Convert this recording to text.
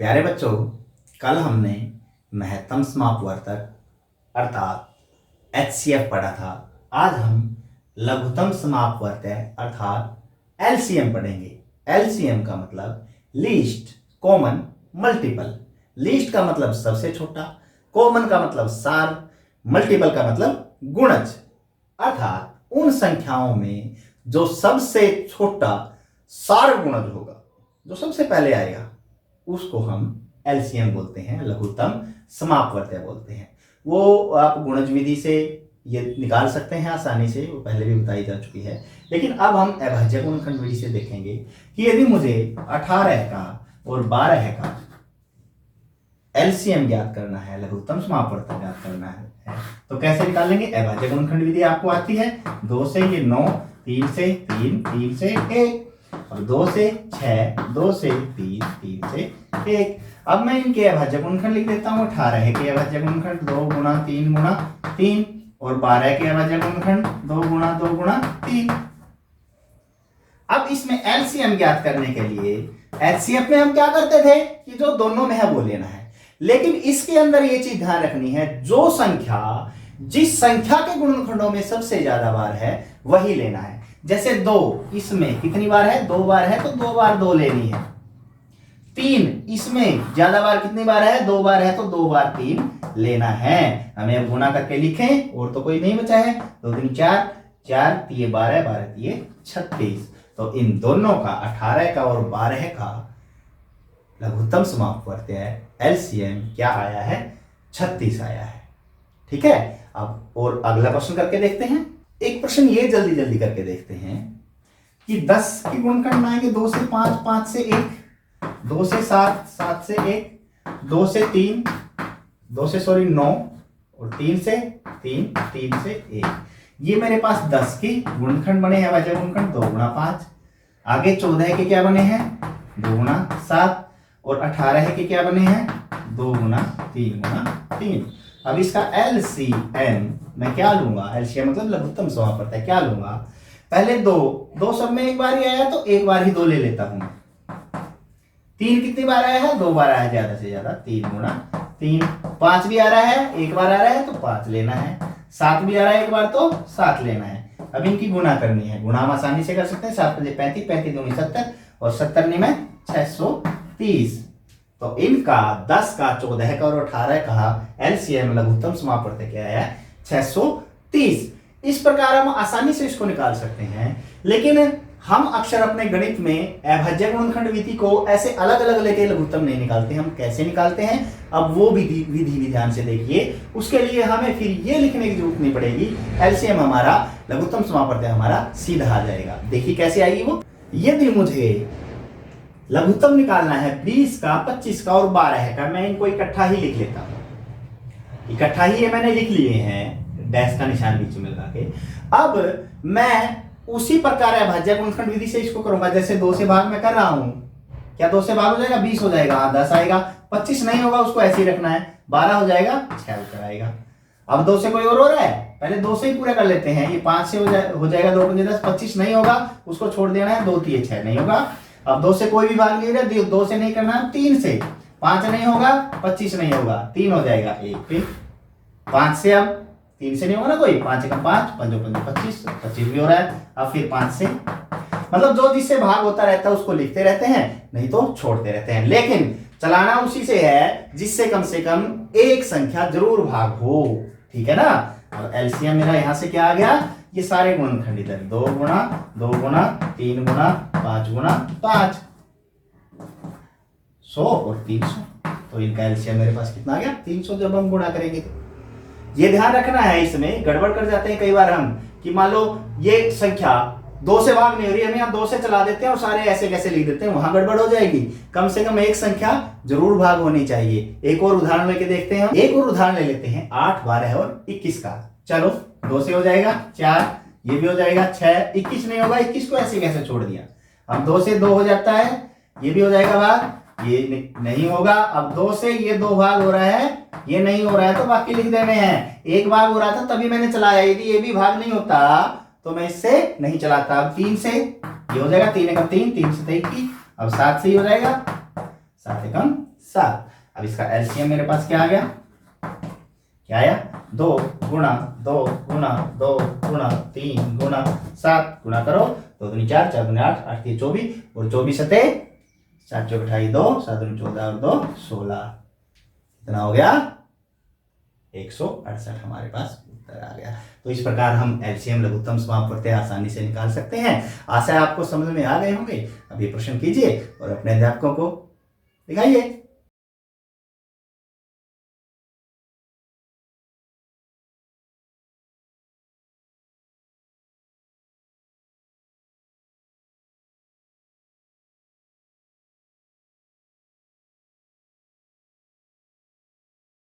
प्यारे बच्चों, कल हमने महत्तम समापवर्तक अर्थात HCF पढ़ा था। आज हम लघुत्तम समापवर्तक अर्थात LCM पढ़ेंगे। LCM का मतलब लीस्ट कॉमन मल्टीपल। लीस्ट का मतलब सबसे छोटा, कॉमन का मतलब सार, मल्टीपल का मतलब गुणज। अर्थात उन संख्याओं में जो सबसे छोटा सार गुणज होगा, जो सबसे पहले आएगा, उसको हम LCM बोलते हैं, लघुत्तम समापवर्तक बोलते हैं। वो आप गुणज विधि से ये निकाल सकते हैं आसानी से, वो पहले भी बताई जा चुकी है। लेकिन अब हम अभाज्य गुणनखंड विधि से देखेंगे कि यदि मुझे 18 का और 12 का LCM ज्ञात करना है, लघुत्तम समापवर्तक ज्ञात करना है, तो कैसे निकालेंगे। अभाज्य गुणनखंड विधि आपको आती है। 2 से ये 9, 3 से 3, 3 से 1 और 2 से 6, 2 से 3, 3 से 1। अब मैं इनके अभाज्य गुणनखंड लिख देता हूँ। 18 के अभाज्य गुणनखंड 2 गुणा 3 गुणा 3 और 12 के अभाज्य गुणनखंड 2 गुणा 2 गुणा 3। अब इसमें LCM ज्ञात करने के लिए HCF में हम क्या करते थे कि जो दोनों में है वो लेना है। लेकिन इसके अंदर ये चीज ध्यान रखनी है, जो संख्या जिस संख्या के गुणनखंडों में सबसे ज्यादा बार है वही लेना है। जैसे 2 इसमें कितनी बार है, 2 बार है तो 2 बार 2 लेनी है। 3 इसमें ज्यादा बार कितनी बार है, 2 बार है तो 2 बार 3 लेना है। हमें अब गुणा करके लिखें, और तो कोई नहीं बचा है। 2 3 4, 4 3 12, 12 3 36। तो इन दोनों का 18 का और 12 का लघुत्तम समापवर्तक LCM क्या आया है, 36 आया है। ठीक है। अब और अगला प्रश्न करके देखते हैं। एक प्रश्न ये जल्दी जल्दी करके देखते हैं कि 10 के गुणनखंड आएंगे 2 से 5, 5 से 1, 2 से 7, 7 से 1, 2 से 3, 9 और 3 से 3, 3 से 1। ये मेरे पास 10 के गुणनखंड बने हैं, अभाज्य गुणनखंड 2 गुणा 5। आगे 14 के क्या बने हैं, 2 गुणा 7 और 18 के क्या बने हैं, 2 गुणा 3 गुणा 3। अब इसका LCM मैं क्या लूंगा, LCM मतलब लघुत्तम समापवर्तक क्या लूंगा। पहले 2 सब में एक बार ही आया तो एक बार ही 2 ले लेता हूं। 3 कितनी बार आया है, 2 बार आया है ज्यादा से ज्यादा, 3 गुणा 3। 5 भी आ रहा है, एक बार आ रहा है तो 5 लेना है। 7 भी आ रहा है एक बार तो 7 लेना है। अब इनकी गुणा करनी है। गुणा हम आसानी से कर सकते हैं। 7 5 35, 35 दूनी 70 और 70 में 630। तो इनका 10 का, 14 का और 18 का LCM लघुत्तम समापवर्तक क्या है, 630। इस प्रकार हम आसानी से इसको निकाल सकते हैं। लेकिन हम अक्सर अपने गणित में अभाज्य गुणनखंड विधि को ऐसे अलग अलग लेके लघुत्तम नहीं निकालते। हम कैसे निकालते हैं, अब वो विधि भी ध्यान से देखिए। उसके लिए हमें फिर ये लिखने की जरूरत नहीं पड़ेगी। LCM हमारा, लघुत्तम समापवर्तक हमारा सीधा आ जाएगा। देखिए कैसे आएगी वो। यदि मुझे लघुत्तम निकालना है 20 का, 25 का और 12 का, मैं इनको इकट्ठा ही लिख लेता हूं। इकट्ठा ही ये मैंने लिख लिए हैं, डैश का निशान बीच में लगा के। अब मैं उसी प्रकार अभाज्य गुणनखंड विधि से इसको करूंगा। जैसे 2 से भाग में कर रहा हूं, क्या 2 से भाग हो जाएगा, 20 हो जाएगा, 10 आएगा। 25 नहीं होगा, उसको ऐसे ही रखना है। 12 हो जाएगा, 6 उत्तर आएगा। अब 2 से कोई और हो रहा है, पहले 2 से ही पूरा कर लेते हैं। ये 5 से हो जाएगा, 2 5 10, 25 नहीं होगा, उसको छोड़ देना है। 2 3 6 नहीं होगा। अब 2 से कोई भी भाग नहीं रहा, 2 से नहीं करना है। 3 से 5 नहीं होगा, 25 नहीं होगा, 3 हो जाएगा 1 पे। 5 से अब 3 से नहीं होगा ना कोई, 5 का 5, 5 5 25, 25 भी हो रहा है। अब फिर 5 से, मतलब जो जिससे भाग होता रहता है उसको लिखते रहते हैं, नहीं तो छोड़ते रहते हैं। लेकिन चलाना उसी से है जिससे कम से कम एक संख्या जरूर भाग हो। ठीक है ना। और LCM मेरा यहां से क्या आ गया, ये सारे गुणनखंड इधर 2 गुणा 2 गुणा 3 गुणा 5 गुणा 5, 100 और 300। तो इनका LCM मेरे पास कितना आ गया, 300। जब हम गुणा करेंगे तो ये ध्यान रखना है, इसमें गड़बड़ कर जाते हैं कई बार हम, कि मान लो ये संख्या 2 से भाग नहीं हो रही, हम यहाँ 2 से चला देते हैं और सारे ऐसे कैसे लिख देते हैं, वहां गड़बड़ हो जाएगी। कम से कम एक संख्या जरूर भाग होनी चाहिए। एक और उदाहरण लेके देखते हैं। एक और उदाहरण ले लेते हैं 8 12 और 21 का। चलो 2 से हो जाएगा 4, ये भी हो जाएगा 6, 21 नहीं होगा, 21 को ऐसे कैसे छोड़ दिया। अब 2 से 2 हो जाता है, ये भी हो जाएगा भाग, ये नहीं होगा। अब 2 से ये 2 भाग हो रहा है, ये नहीं हो रहा है तो बाकी लिख देने हैं। एक भाग हो रहा था तभी मैंने चलाया, यदि ये भी भाग नहीं होता तो मैं इससे नहीं चलाता। अब 3 से ये हो जाएगा, 3 एकम 3, 3 से 21। अब 7 से ही हो जाएगा, 7 एकम 7। अब इसका एलसीएम मेरे पास क्या आ गया, क्या आया, 2 गुणा 2 गुणा 2 गुणा 3 गुणा 7, गुणा करो, 2 दूनी 4, 4 दूनी 8, 8 3 24, और 24 सते 7 चौक 28 2, 7 दूनी 14 और 2 16, कितना हो गया 168 हमारे पास उत्तर आ गया। तो इस प्रकार हम एलसीएम लघुत्तम समापवर्ती आसानी से निकाल सकते हैं। आशा है आपको समझ में आ गए होंगे। अब ये प्रश्न कीजिए और अपने अध्यापकों को दिखाइए।